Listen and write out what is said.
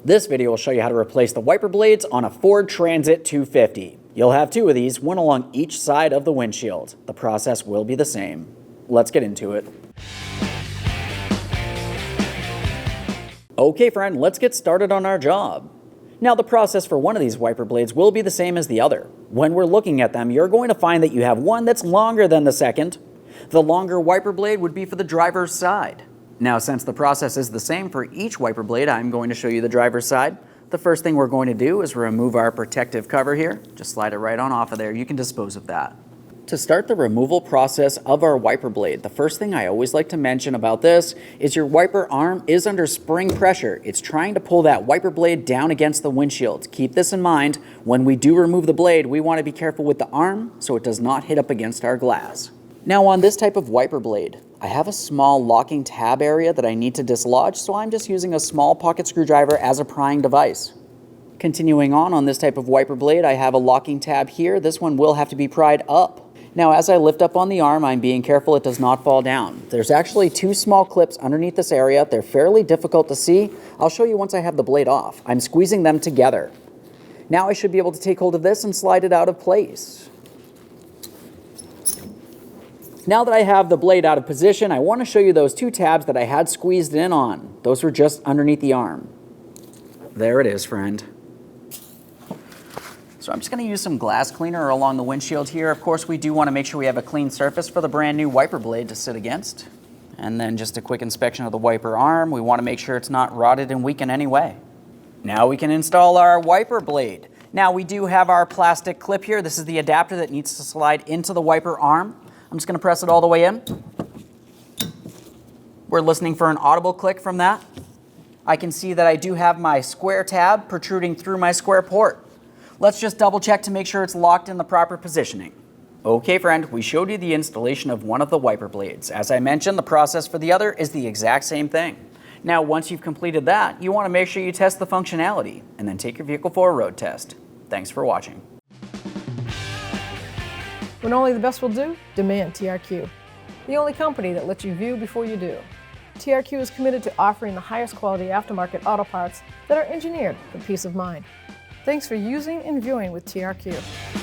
This video will show you how to replace the wiper blades on a Ford Transit-250. You'll have two of these, one along each side of the windshield. The process will be the same. Let's get into it. Okay friend, let's get started on our job. Now the process for one of these wiper blades will be the same as the other. When we're looking at them, you're going to find that you have one that's longer than the second. The longer wiper blade would be for the driver's side. Now, since the process is the same for each wiper blade, I'm going to show you the driver's side. The first thing we're going to do is remove our protective cover here. Just slide it right on off of there. You can dispose of that. To start the removal process of our wiper blade, the first thing I always like to mention about this is your wiper arm is under spring pressure. It's trying to pull that wiper blade down against the windshield. Keep this in mind. When we do remove the blade, we want to be careful with the arm so it does not hit up against our glass. Now on this type of wiper blade, I have a small locking tab area that I need to dislodge, so I'm just using a small pocket screwdriver as a prying device. Continuing on this type of wiper blade, I have a locking tab here. This one will have to be pried up. Now as I lift up on the arm, I'm being careful it does not fall down. There's actually two small clips underneath this area. They're fairly difficult to see. I'll show you once I have the blade off. I'm squeezing them together. Now I should be able to take hold of this and slide it out of place. Now that I have the blade out of position, I want to show you those two tabs that I had squeezed in on. Those were just underneath the arm. There it is, friend. So I'm just going to use some glass cleaner along the windshield here. Of course, we do want to make sure we have a clean surface for the brand new wiper blade to sit against. And then just a quick inspection of the wiper arm. We want to make sure it's not rotted and weak in any way. Now we can install our wiper blade. Now we do have our plastic clip here. This is the adapter that needs to slide into the wiper arm. I'm just going to press it all the way in. We're listening for an audible click from that. I can see that I do have my square tab protruding through my square port. Let's just double check to make sure it's locked in the proper positioning. Okay friend, we showed you the installation of one of the wiper blades. As I mentioned, the process for the other is the exact same thing. Now once you've completed that, you want to make sure you test the functionality and then take your vehicle for a road test. Thanks for watching. When only the best will do, demand TRQ. The only company that lets you view before you do. TRQ is committed to offering the highest quality aftermarket auto parts that are engineered for peace of mind. Thanks for using and viewing with TRQ.